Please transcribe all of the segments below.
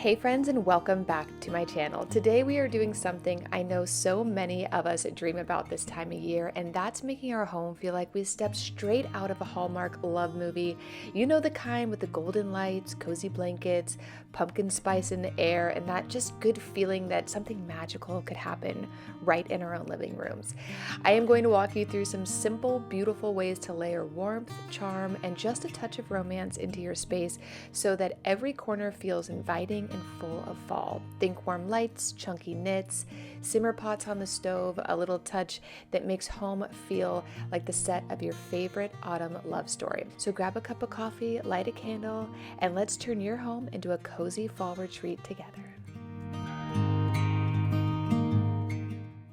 Hey friends, and welcome back to my channel. Today we are doing something I know so many of us dream about this time of year, and that's making our home feel like we stepped straight out of a Hallmark love movie. You know, the kind with the golden lights, cozy blankets, pumpkin spice in the air, and that just good feeling that something magical could happen right in our own living rooms. I am going to walk you through some simple, beautiful ways to layer warmth, charm, and just a touch of romance into your space so that every corner feels inviting and full of fall. Think warm lights, chunky knits, simmer pots on the stove, a little touch that makes home feel like the set of your favorite autumn love story. So grab a cup of coffee, light a candle, and let's turn your home into a cozy fall retreat together.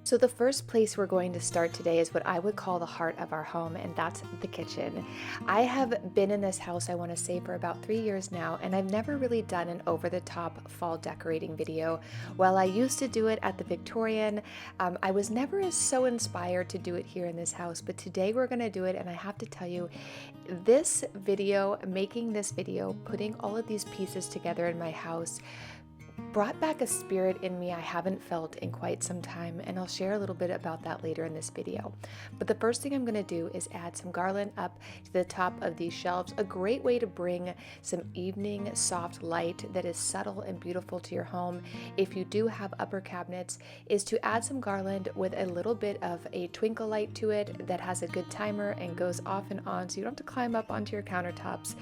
So the first place we're going to start today is what I would call the heart of our home, and that's the kitchen. I have been in this house, I want to say, for about 3 years now, and I've never really done an over-the-top fall decorating video. While I used to do it at the Victorian, I was never so inspired to do it here in this house, but today we're going to do it, and I have to tell you, this video, making this video, putting all of these pieces together in my house, brought back a spirit in me I haven't felt in quite some time, and I'll share a little bit about that later in this video. But the first thing I'm going to do is add some garland up to the top of these shelves. A great way to bring some evening soft light that is subtle and beautiful to your home, if you do have upper cabinets, is to add some garland with a little bit of a twinkle light to it that has a good timer and goes off and on, so you don't have to climb up onto your countertops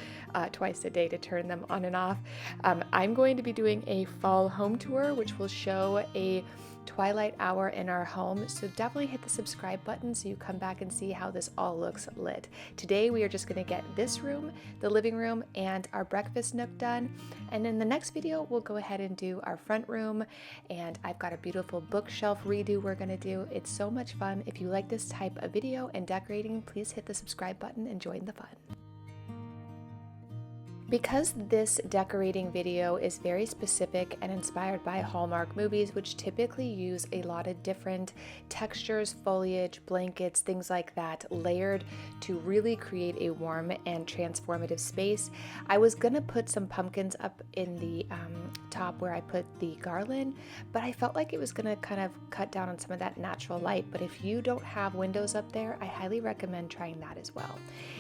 twice a day to turn them on and off. I'm going to be doing a fall home tour, which will show a twilight hour in our home, so definitely hit the subscribe button so you come back and see how this all looks lit. Today we are just going to get this room, the living room, and our breakfast nook done, and in the next video we'll go ahead and do our front room, and I've got a beautiful bookshelf redo we're going to do. It's so much fun. If you like this type of video and decorating, please hit the subscribe button and join the fun. Because this decorating video is very specific and inspired by Hallmark movies, which typically use a lot of different textures, foliage, blankets, things like that, layered to really create a warm and transformative space, I was gonna put some pumpkins up in the top where I put the garland, but I felt like it was gonna kind of cut down on some of that natural light. But if you don't have windows up there, I highly recommend trying that as well.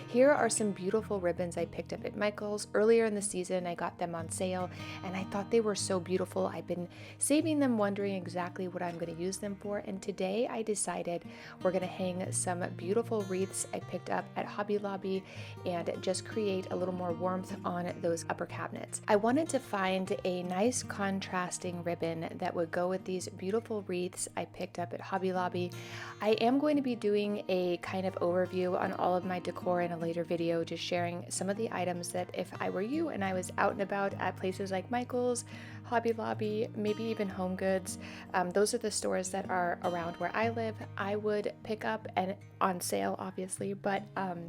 Here are some beautiful ribbons I picked up at Michael's. Earlier in the season, I got them on sale, and I thought they were so beautiful. I've been saving them, wondering exactly what I'm going to use them for, and today I decided we're going to hang some beautiful wreaths I picked up at Hobby Lobby and just create a little more warmth on those upper cabinets. I wanted to find a nice contrasting ribbon that would go with these beautiful wreaths I picked up at Hobby Lobby. I am going to be doing a kind of overview on all of my decor in a later video, just sharing some of the items that if I were you and I was out and about at places like Michael's, Hobby Lobby, maybe even Home Goods, those are the stores that are around where I live, I would pick up, and on sale obviously, but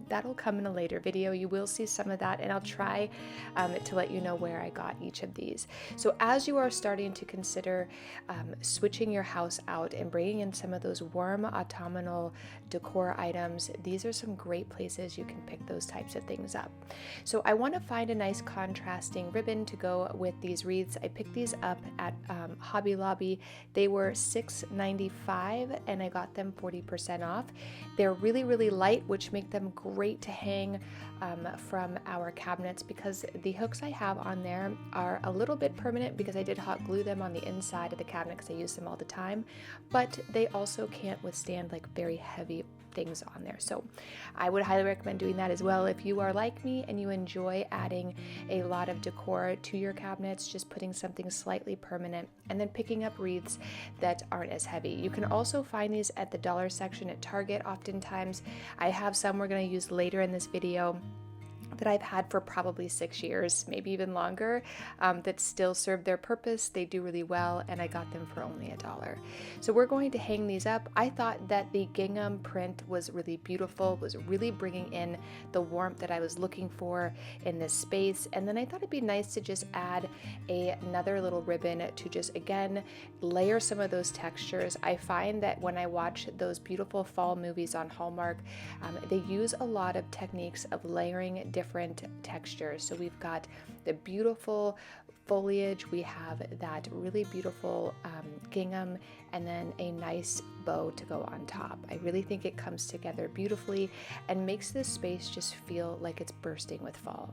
that'll come in a later video. You will see some of that, and I'll try to let you know where I got each of these. So as you are starting to consider switching your house out and bringing in some of those warm autumnal decor items, these are some great places you can pick those types of things up. So I want to find a nice contrasting ribbon to go with these wreaths. I picked these up at Hobby Lobby. They were $6.95 and I got them 40% off. They're really, really light, which make them great to hang from our cabinets, because the hooks I have on there are a little bit permanent because I did hot glue them on the inside of the cabinet because I use them all the time, but they also can't withstand like very heavy things on there. So I would highly recommend doing that as well if you are like me and you enjoy adding a lot of decor to your cabinets, just putting something slightly permanent and then picking up wreaths that aren't as heavy. You can also find these at the dollar section at Target oftentimes. I have some we're going to use later in this video that I've had for probably 6 years, maybe even longer, that still serve their purpose. They do really well, and I got them for only $1. So we're going to hang these up. I thought that the gingham print was really beautiful, was really bringing in the warmth that I was looking for in this space. And then I thought it'd be nice to just add another little ribbon to just, again, layer some of those textures. I find that when I watch those beautiful fall movies on Hallmark, they use a lot of techniques of layering different different textures. So we've got the beautiful foliage, we have that really beautiful gingham, and then a nice bow to go on top. I really think it comes together beautifully and makes this space just feel like it's bursting with fall.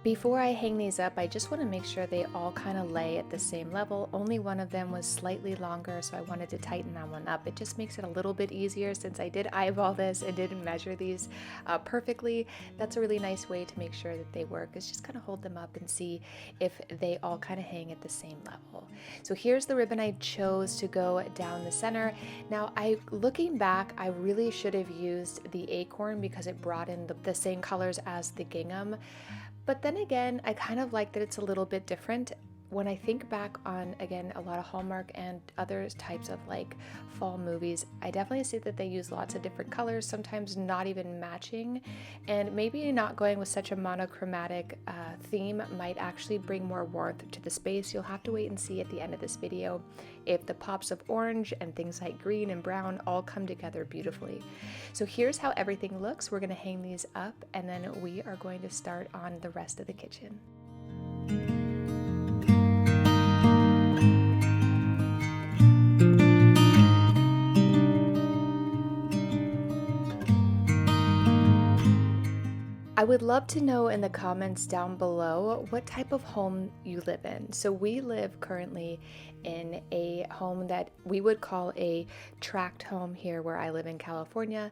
Before I hang these up, I just want to make sure they all kind of lay at the same level. Only one of them was slightly longer, so I wanted to tighten that one up. It just makes it a little bit easier since I did eyeball this and didn't measure these perfectly. That's a really nice way to make sure that they work, is just kind of hold them up and see if they all kind of hang at the same level. So here's the ribbon I chose to go down the center. Now, looking back, I really should have used the acorn because it brought in the same colors as the gingham. But then again, I kind of like that it's a little bit different. When I think back on, again, a lot of Hallmark and other types of like fall movies, I definitely see that they use lots of different colors, sometimes not even matching, and maybe not going with such a monochromatic theme might actually bring more warmth to the space. You'll have to wait and see at the end of this video if the pops of orange and things like green and brown all come together beautifully. So here's how everything looks. We're going to hang these up and then we are going to start on the rest of the kitchen. I would love to know in the comments down below what type of home you live in. So we live currently in a home that we would call a tract home here where I live in California,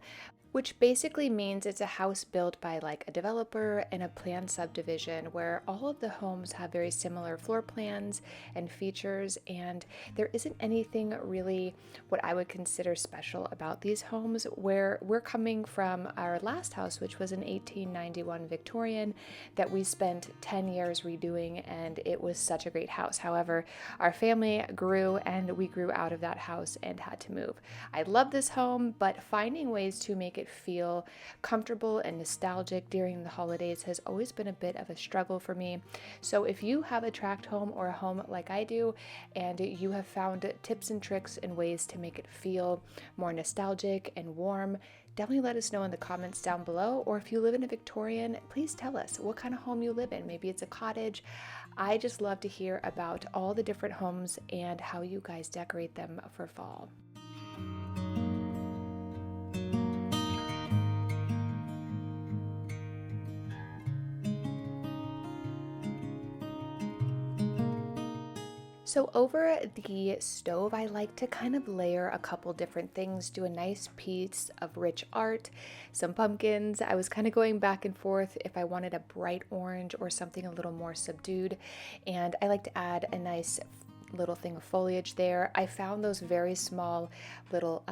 which basically means it's a house built by like a developer in a planned subdivision where all of the homes have very similar floor plans and features, and there isn't anything really what I would consider special about these homes. Where we're coming from our last house, which was an 1891 Victorian that we spent 10 years redoing, and it was such a great house. However, our family grew and we grew out of that house and had to move. I love this home, but finding ways to make it feel comfortable and nostalgic during the holidays has always been a bit of a struggle for me. So if you have a tract home or a home like I do, and you have found tips and tricks and ways to make it feel more nostalgic and warm, definitely let us know in the comments down below. Or if you live in a Victorian, please tell us what kind of home you live in. Maybe it's a cottage. I just love to hear about all the different homes and how you guys decorate them for fall. So over the stove, I like to kind of layer a couple different things, do a nice piece of rich art, some pumpkins. I was kind of going back and forth if I wanted a bright orange or something a little more subdued. And I like to add a nice little thing of foliage there. I found those very small little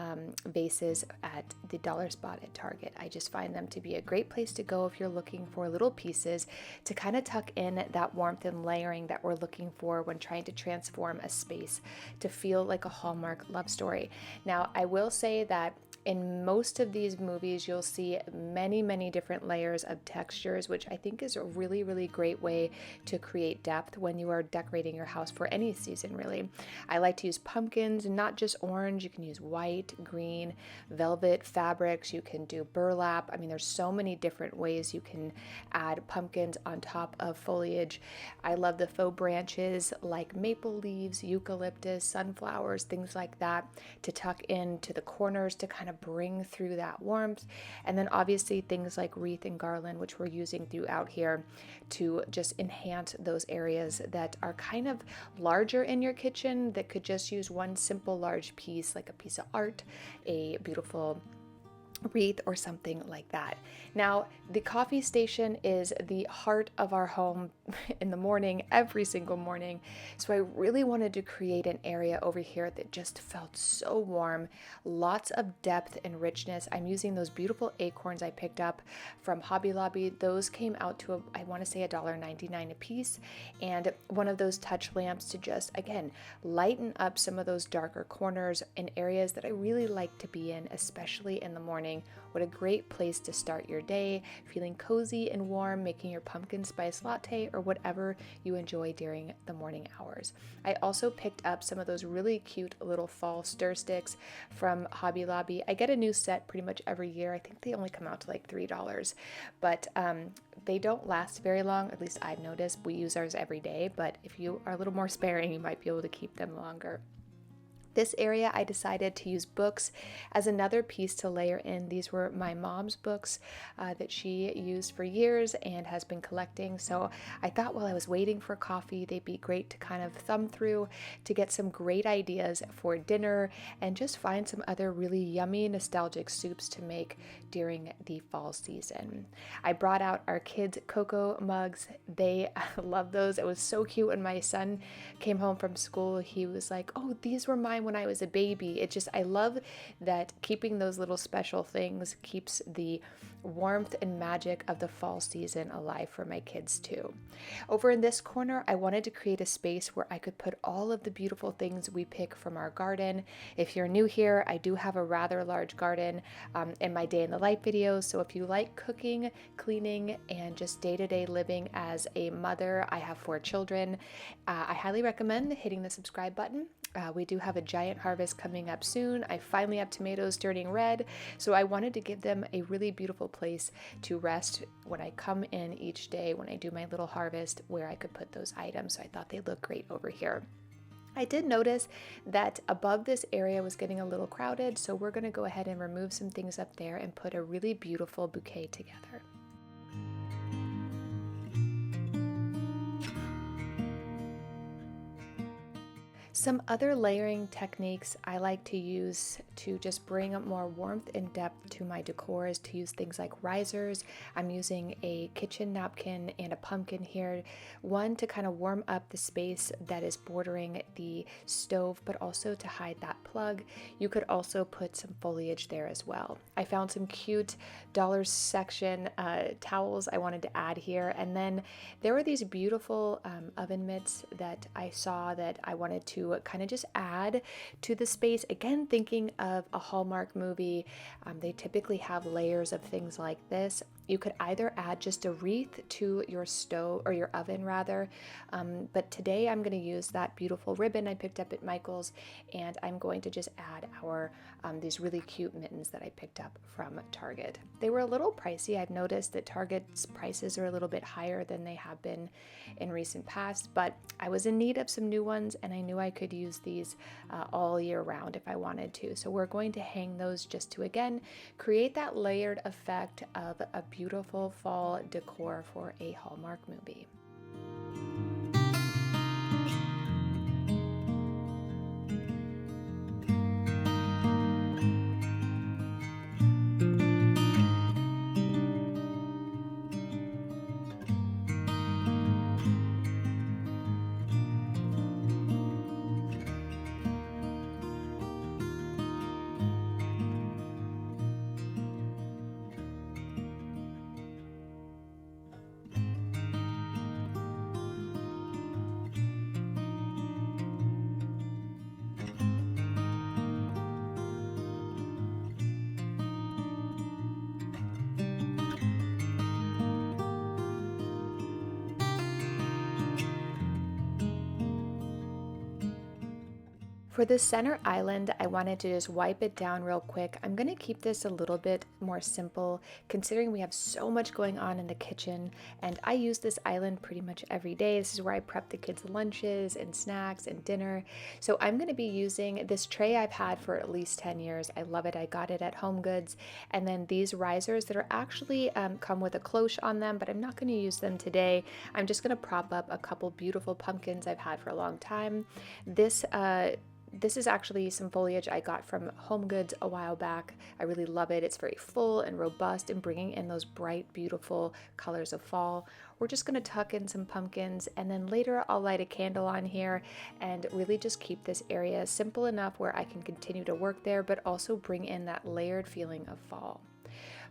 vases at the dollar spot at Target. I just find them to be a great place to go if you're looking for little pieces to kind of tuck in that warmth and layering that we're looking for when trying to transform a space to feel like a Hallmark love story. Now, I will say that in most of these movies, you'll see many, many different layers of textures, which I think is a really, really great way to create depth when you are decorating your house for any season, really. I like to use pumpkins, not just orange. You can use white, green, velvet fabrics. You can do burlap. I mean, there's so many different ways you can add pumpkins on top of foliage. I love the faux branches like maple leaves, eucalyptus, sunflowers, things like that to tuck into the corners to kind of bring through that warmth. And then obviously things like wreath and garland, which we're using throughout here to just enhance those areas that are kind of larger in your kitchen that could just use one simple large piece, like a piece of art, a beautiful wreath or something like that. Now, the coffee station is the heart of our home in the morning, every single morning. So I really wanted to create an area over here that just felt so warm, lots of depth and richness. I'm using those beautiful acorns I picked up from Hobby Lobby. Those came out to, I want to say $1.99 a piece. And one of those touch lamps to just, again, lighten up some of those darker corners in areas that I really like to be in, especially in the morning. morning, what a great place to start your day, feeling cozy and warm, making your pumpkin spice latte or whatever you enjoy during the morning hours. I also picked up some of those really cute little fall stir sticks from Hobby Lobby. I get a new set pretty much every year. I think they only come out to like $3, but they don't last very long. At least I've noticed. We use ours every day, but if you are a little more sparing, you might be able to keep them longer. This area, I decided to use books as another piece to layer in. These were my mom's books that she used for years and has been collecting. So I thought while I was waiting for coffee, they'd be great to kind of thumb through to get some great ideas for dinner and just find some other really yummy, nostalgic soups to make during the fall season. I brought out our kids' cocoa mugs. They love those. It was so cute when my son came home from school. He was like, "Oh, these were mine when I was a baby." I love that keeping those little special things keeps the warmth and magic of the fall season alive for my kids too. Over in this corner, I wanted to create a space where I could put all of the beautiful things we pick from our garden. If you're new here, I do have a rather large garden in my day in the life videos. So if you like cooking, cleaning, and just day-to-day living as a mother, I have 4 children. I highly recommend hitting the subscribe button. We do have a giant harvest coming up soon. I finally have tomatoes turning red, so I wanted to give them a really beautiful place to rest when I come in each day when I do my little harvest where I could put those items. So I thought they look great over here. I did notice that above this area was getting a little crowded, so we're going to go ahead and remove some things up there and put a really beautiful bouquet together. Some other layering techniques I like to use to just bring up more warmth and depth to my decor is to use things like risers. I'm using a kitchen napkin and a pumpkin here, one to kind of warm up the space that is bordering the stove, but also to hide that plug. You could also put some foliage there as well. I found some cute dollar section towels I wanted to add here, and then there were these beautiful oven mitts that I saw that I wanted to kind of just add to the space. Again, thinking of a Hallmark movie, they typically have layers of things like this. You could either add just a wreath to your stove or your oven rather, but today I'm going to use that beautiful ribbon I picked up at Michael's, and I'm going to just add our these really cute mittens that I picked up from Target. They were a little pricey. I've noticed that Target's prices are a little bit higher than they have been in recent past, but I was in need of some new ones and I knew I could use these all year round if I wanted to. So we're going to hang those just to, again, create that layered effect of a beautiful fall decor for a Hallmark movie. For the center island, I wanted to just wipe it down real quick. I'm going to keep this a little bit more simple considering we have so much going on in the kitchen, and I use this island pretty much every day. This is where I prep the kids' lunches and snacks and dinner. So I'm going to be using this tray I've had for at least 10 years. I love it. I got it at Home Goods. And then these risers that are actually come with a cloche on them, but I'm not going to use them today. I'm just going to prop up a couple beautiful pumpkins I've had for a long time. This is actually some foliage I got from Home Goods a while back. I really love it. It's very full and robust and bringing in those bright, beautiful colors of fall. We're just going to tuck in some pumpkins, and then later I'll light a candle on here and really just keep this area simple enough where I can continue to work there, but also bring in that layered feeling of fall.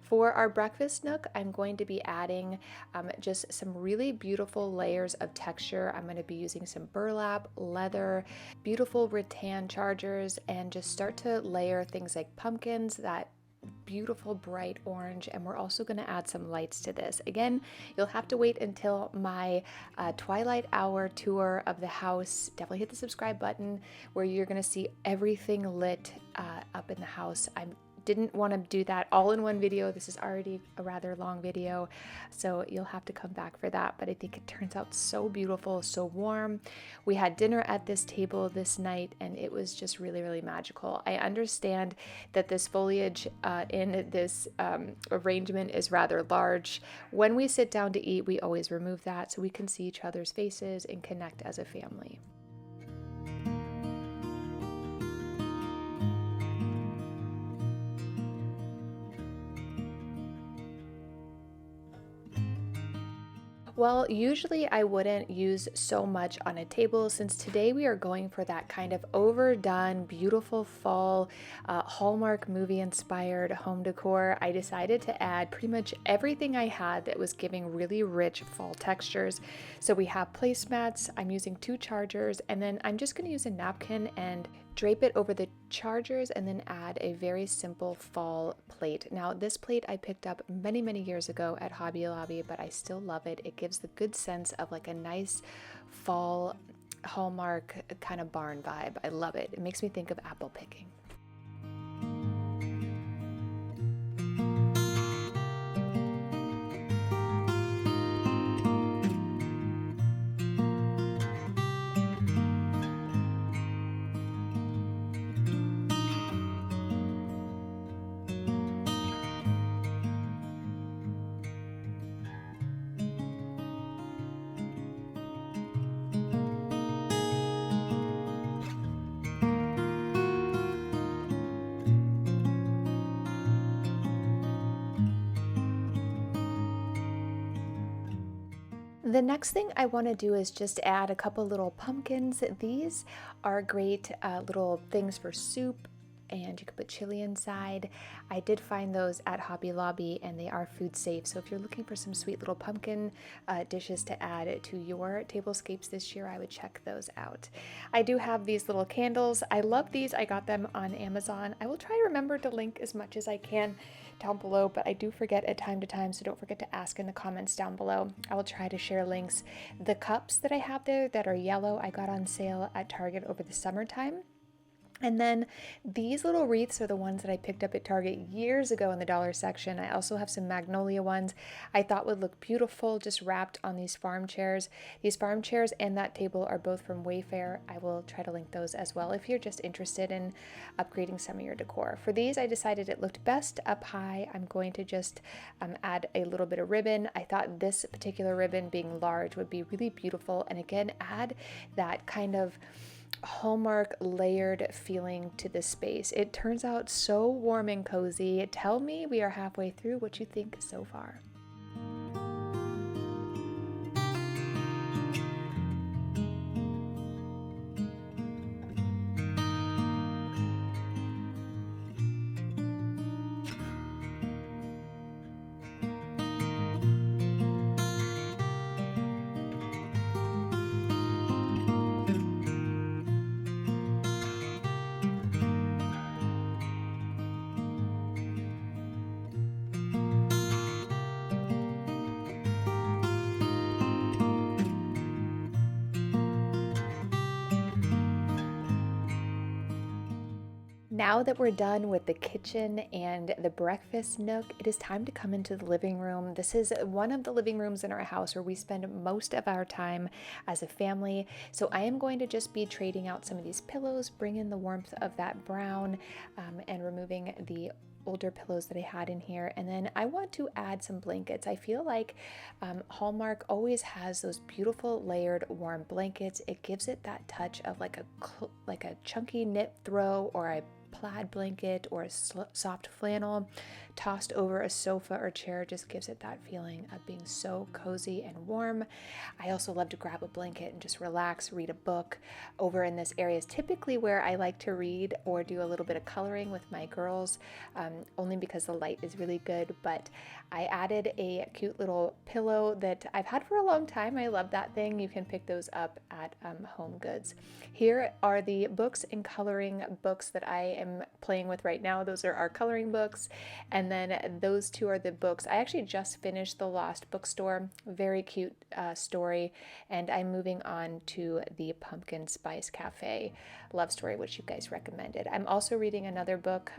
For our breakfast nook, I'm going to be adding just some really beautiful layers of texture. I'm going to be using some burlap, leather, beautiful rattan chargers, and just start to layer things like pumpkins that beautiful bright orange, and we're also going to add some lights to this. Again, you'll have to wait until my twilight hour tour of the house. Definitely hit the subscribe button where you're going to see everything lit up in the house. I didn't want to do that all in one video. This is already a rather long video, so you'll have to come back for that. But I think it turns out so beautiful, so warm. We had dinner at this table this night, and it was just really, really magical. I understand that this foliage in this arrangement is rather large. When we sit down to eat, we always remove that so we can see each other's faces and connect as a family. Well, usually I wouldn't use so much on a table. Since today we are going for that kind of overdone, beautiful fall Hallmark movie inspired home decor, I decided to add pretty much everything I had that was giving really rich fall textures. So we have placemats, I'm using 2 chargers, and then I'm just going to use a napkin and drape it over the chargers and then add a very simple fall plate. Now this plate I picked up many, many years ago at Hobby Lobby, but I still love it. It gives the good sense of like a nice fall Hallmark kind of barn vibe. I love it. It makes me think of apple picking. The next thing I want to do is just add a couple little pumpkins. These are great little things for soup, and you can put chili inside. I did find those at Hobby Lobby, and they are food safe. So if you're looking for some sweet little pumpkin dishes to add to your tablescapes this year, I would check those out. I do have these little candles. I love these. I got them on Amazon. I will try to remember to link as much as I can down below, but I do forget at time to time, so don't forget to ask in the comments down below. I will try to share links. The cups that I have there that are yellow, I got on sale at Target over the summertime. And then these little wreaths are the ones that I picked up at Target years ago in the dollar section. I also have some magnolia ones I thought would look beautiful just wrapped on these farm chairs. These farm chairs and that table are both from Wayfair. I will try to link those as well if you're just interested in upgrading some of your decor. For these, I decided it looked best up high. I'm going to just add a little bit of ribbon. I thought this particular ribbon being large would be really beautiful, and again, add that kind of Hallmark layered feeling to this space. It turns out so warm and cozy. Tell me we are halfway through what you think so far. Now that we're done with the kitchen and the breakfast nook, it is time to come into the living room. This is one of the living rooms in our house where we spend most of our time as a family. So I am going to just be trading out some of these pillows, bring in the warmth of that brown, and removing the older pillows that I had in here. And then I want to add some blankets. I feel like Hallmark always has those beautiful layered warm blankets. It gives it that touch of like a chunky knit throw or a plaid blanket or a soft flannel tossed over a sofa or chair. Just gives it that feeling of being so cozy and warm. I also love to grab a blanket and just relax, read a book. Over in this area is typically where I like to read or do a little bit of coloring with my girls, only because the light is really good. But I added a cute little pillow that I've had for a long time. I love that thing. You can pick those up at Home Goods. Here are the books and coloring books that I am playing with right now. Those are our coloring books. And then those two are the books. I actually just finished The Lost Bookstore. Very cute story. And I'm moving on to the Pumpkin Spice Cafe love story, which you guys recommended. I'm also reading another book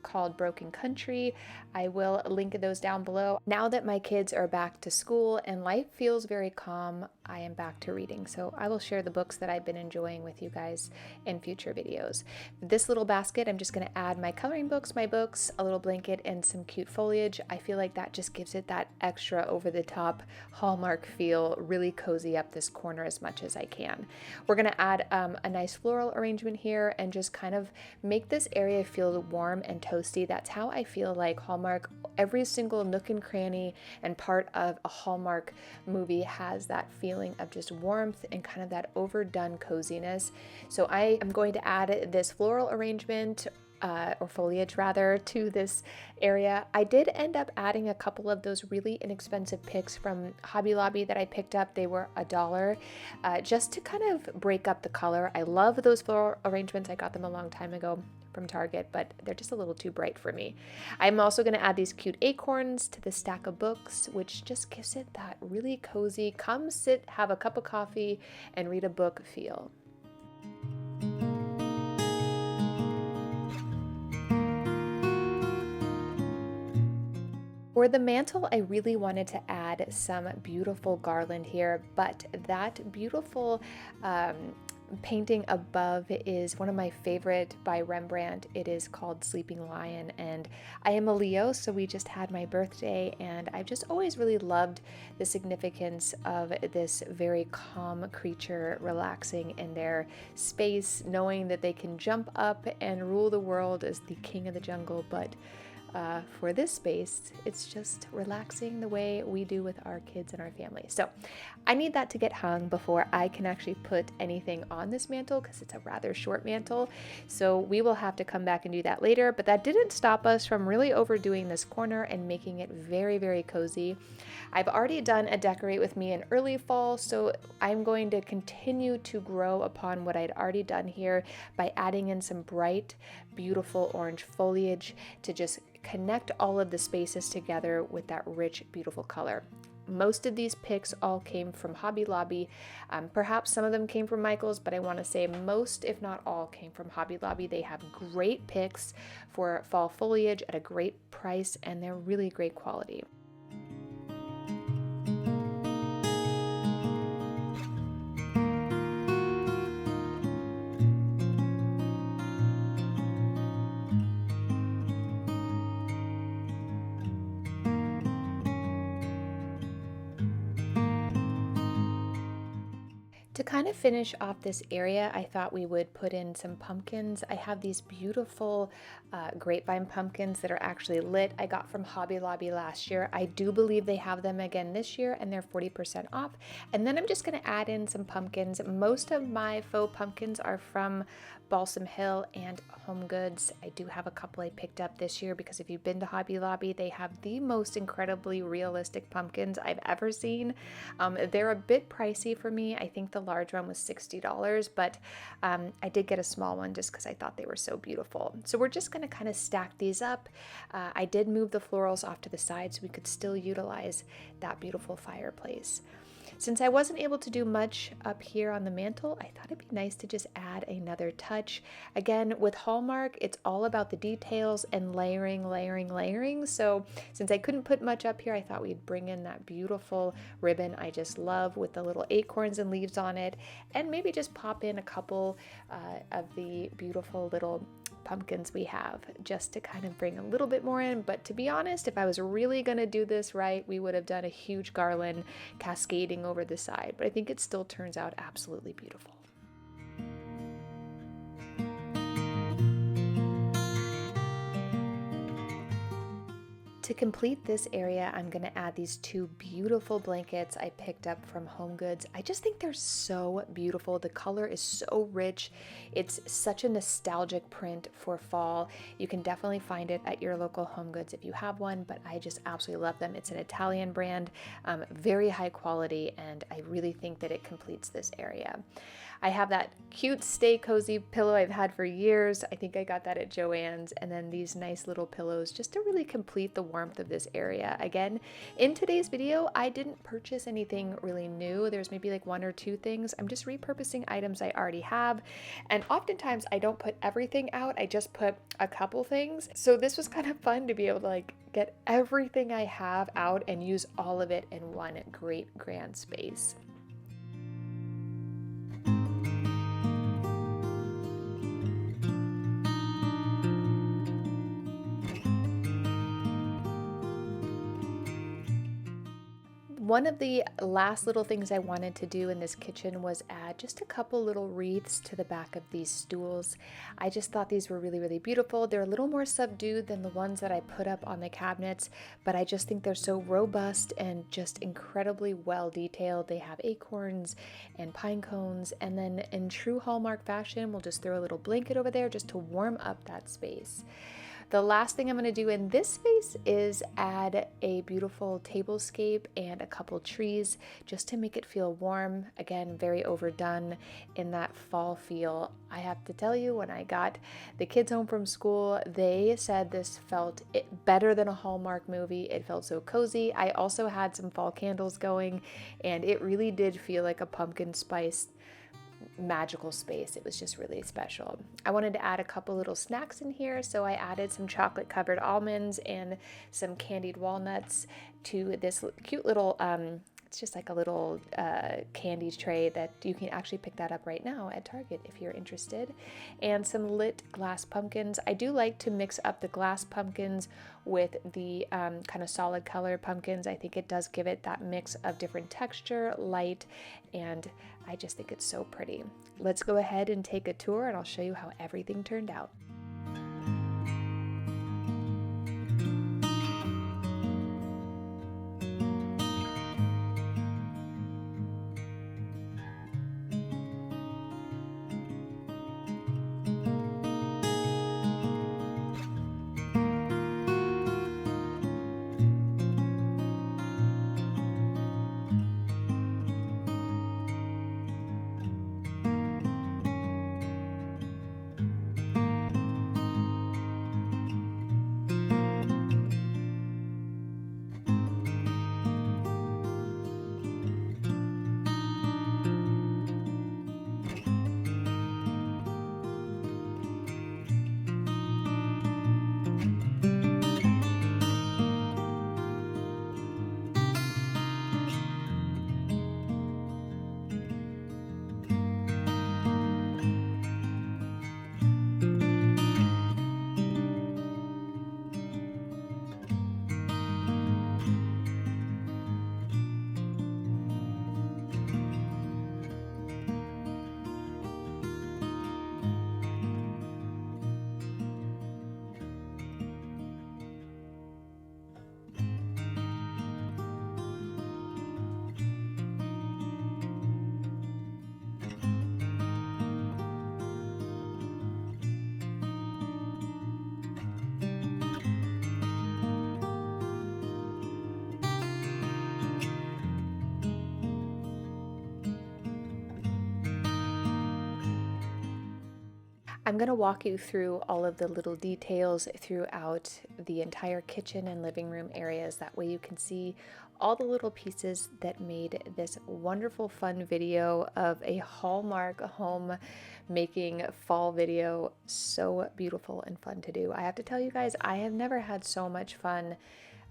called Broken Country. I will link those down below. Now that my kids are back to school and life feels very calm, I am back to reading. So I will share the books that I've been enjoying with you guys in future videos. This little basket, I'm just going to add my coloring books, my books, a little blanket, and some cute foliage. I feel like that just gives it that extra over the top Hallmark feel, really cozy up this corner as much as I can. We're going to add a nice floral arrangement here and just kind of make this area feel warm and toasty. That's how I feel like Hallmark, every single nook and cranny and part of a Hallmark movie has that feeling of just warmth and kind of that overdone coziness. So I am going to add this floral arrangement or foliage rather, to this area. I did end up adding a couple of those really inexpensive picks from Hobby Lobby that I picked up. They were $1, just to kind of break up the color. I love those floral arrangements. I got them a long time ago from Target, but they're just a little too bright for me. I'm also going to add these cute acorns to the stack of books, which just gives it that really cozy, come sit, have a cup of coffee, and read a book feel. For the mantle, I really wanted to add some beautiful garland here, but that beautiful painting above is one of my favorite by Rembrandt. It is called Sleeping Lion, and I am a Leo, so we just had my birthday, and I've just always really loved the significance of this very calm creature relaxing in their space, knowing that they can jump up and rule the world as the king of the jungle, but for this space, it's just relaxing the way we do with our kids and our family. So I need that to get hung before I can actually put anything on this mantle, because it's a rather short mantle. So we will have to come back and do that later, but that didn't stop us from really overdoing this corner and making it very, very cozy. I've already done a decorate with me in early fall, so I'm going to continue to grow upon what I'd already done here by adding in some bright, beautiful orange foliage to just connect all of the spaces together with that rich, beautiful color. Most of these picks all came from Hobby Lobby. Perhaps some of them came from Michael's, but I want to say most, if not all, came from Hobby Lobby. They have great picks for fall foliage at a great price, and they're really great quality. To kind of finish off this area, I thought we would put in some pumpkins. I have these beautiful grapevine pumpkins that are actually lit. I got from Hobby Lobby last year. I do believe they have them again this year, and they're 40% off. And then I'm just going to add in some pumpkins. Most of my faux pumpkins are from Balsam Hill and Home Goods. I do have a couple I picked up this year because if you've been to Hobby Lobby, they have the most incredibly realistic pumpkins I've ever seen. They're a bit pricey for me. I think the large one was $60, but I did get a small one just because I thought they were so beautiful. So we're just going to kind of stack these up. I did move the florals off to the side so we could still utilize that beautiful fireplace. Since I wasn't able to do much up here on the mantle, I thought it'd be nice to just add another touch. Again, with Hallmark, it's all about the details and layering, layering, layering. So since I couldn't put much up here, I thought we'd bring in that beautiful ribbon I just love with the little acorns and leaves on it, and maybe just pop in a couple of the beautiful little pumpkins we have just to kind of bring a little bit more in. But to be honest, if I was really going to do this right, we would have done a huge garland cascading over the side, but I think it still turns out absolutely beautiful. To complete this area, I'm going to add these two beautiful blankets I picked up from Home Goods. I just think they're so beautiful. The color is so rich. It's such a nostalgic print for fall. You can definitely find it at your local Home Goods if you have one, but I just absolutely love them. It's an Italian brand, very high quality, and I really think that it completes this area. I have that cute Stay Cozy pillow I've had for years. I think I got that at Joann's, and then these nice little pillows just to really complete the warmth of this area. Again, in today's video, I didn't purchase anything really new. There's maybe like one or two things. I'm just repurposing items I already have, and oftentimes I don't put everything out. I just put a couple things. So this was kind of fun to be able to like get everything I have out and use all of it in one great grand space. One of the last little things I wanted to do in this kitchen was add just a couple little wreaths to the back of these stools. I just thought these were really, really beautiful. They're a little more subdued than the ones that I put up on the cabinets, but I just think they're so robust and just incredibly well detailed. They have acorns and pine cones, and then in true Hallmark fashion, we'll just throw a little blanket over there just to warm up that space. The last thing I'm going to do in this space is add a beautiful tablescape and a couple trees just to make it feel warm. Again, very overdone in that fall feel. I have to tell you, when I got the kids home from school, they said this felt better than a Hallmark movie. It felt so cozy. I also had some fall candles going, and it really did feel like a pumpkin spice magical space. It was just really special. I wanted to add a couple little snacks in here, so I added some chocolate covered almonds and some candied walnuts to this cute little it's just like a little candy tray that you can actually pick that up right now at Target if you're interested. And some lit glass pumpkins. I do like to mix up the glass pumpkins with the kind of solid color pumpkins. I think it does give it that mix of different texture, light, and I just think it's so pretty. Let's go ahead and take a tour, and I'll show you how everything turned out. I'm going to walk you through all of the little details throughout the entire kitchen and living room areas. That way you can see all the little pieces that made this wonderful fun video of a Hallmark home making fall video so beautiful and fun to do. I have to tell you guys, I have never had so much fun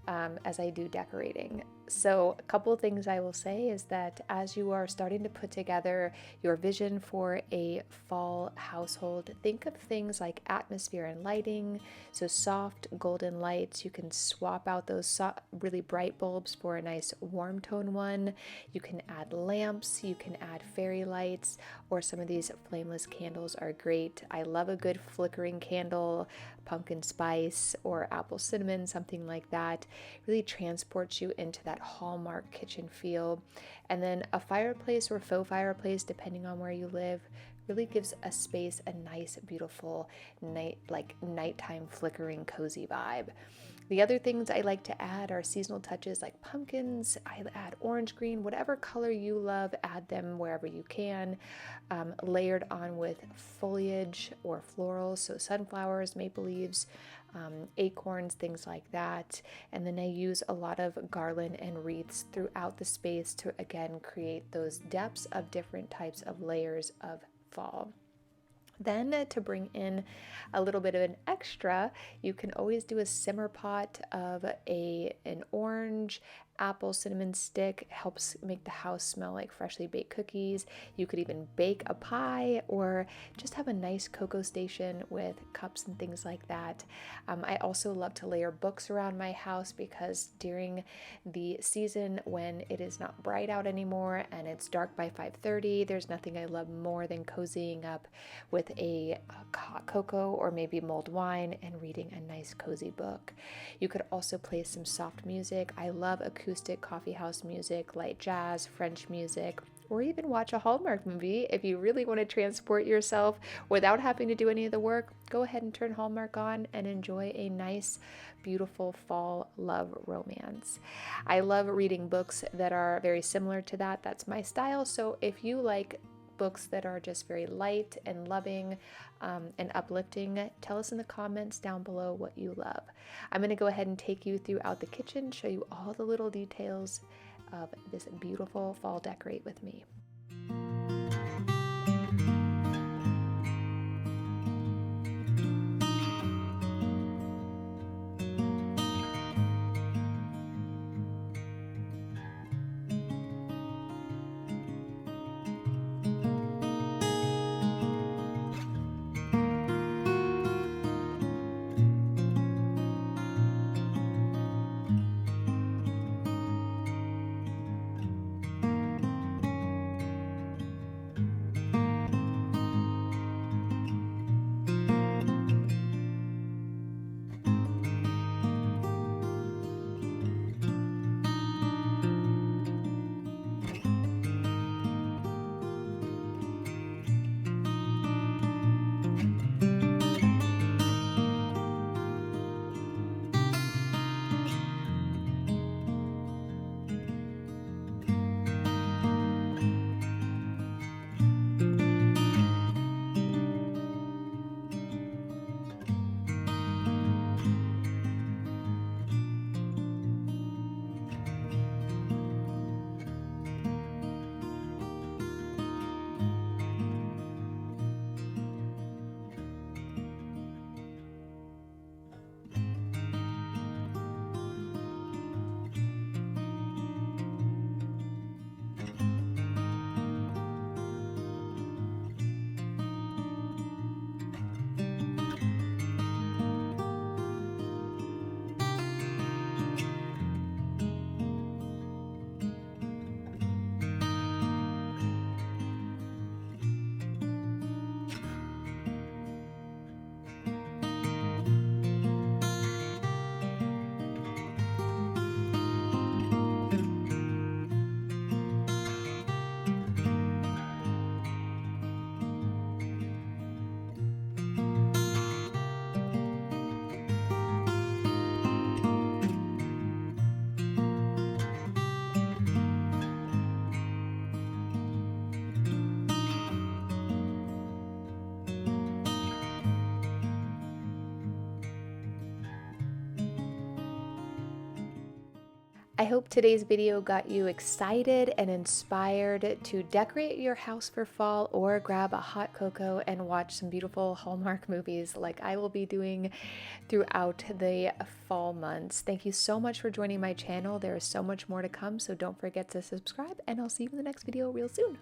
as I do decorating. So, a couple of things I will say is that as you are starting to put together your vision for a fall household, think of things like atmosphere and lighting. So, soft golden lights, you can swap out those really bright bulbs for a nice warm tone one. You can add lamps, you can add fairy lights, or some of these flameless candles are great. I love a good flickering candle, pumpkin spice or apple cinnamon, something like that. Really transports you into that Hallmark kitchen feel. And then a fireplace or faux fireplace, depending on where you live, really gives a space a nice, beautiful nighttime flickering, cozy vibe. The other things I like to add are seasonal touches like pumpkins. I add orange, green, whatever color you love, add them wherever you can. Layered on with foliage or florals, so sunflowers, maple leaves, acorns, things like that. And then I use a lot of garland and wreaths throughout the space to again create those depths of different types of layers of fall. Then to bring in a little bit of an extra, you can always do a simmer pot of an orange apple cinnamon stick. Helps make the house smell like freshly baked cookies. You could even bake a pie or just have a nice cocoa station with cups and things like that. I also love to layer books around my house because during the season when it is not bright out anymore and it's dark by 5:30, there's nothing I love more than cozying up with a hot cocoa or maybe mulled wine and reading a nice cozy book. You could also play some soft music. I love acoustic coffee house music, light jazz, French music, or even watch a Hallmark movie. If you really want to transport yourself without having to do any of the work, go ahead and turn Hallmark on and enjoy a nice, beautiful fall love romance. I love reading books that are very similar to that. That's my style. So if you like books that are just very light and loving and uplifting, tell us in the comments down below what you love. I'm going to go ahead and take you throughout the kitchen, show you all the little details of this beautiful fall decorate with me. I hope today's video got you excited and inspired to decorate your house for fall or grab a hot cocoa and watch some beautiful Hallmark movies like I will be doing throughout the fall months. Thank you so much for joining my channel. There is so much more to come, so don't forget to subscribe, and I'll see you in the next video real soon.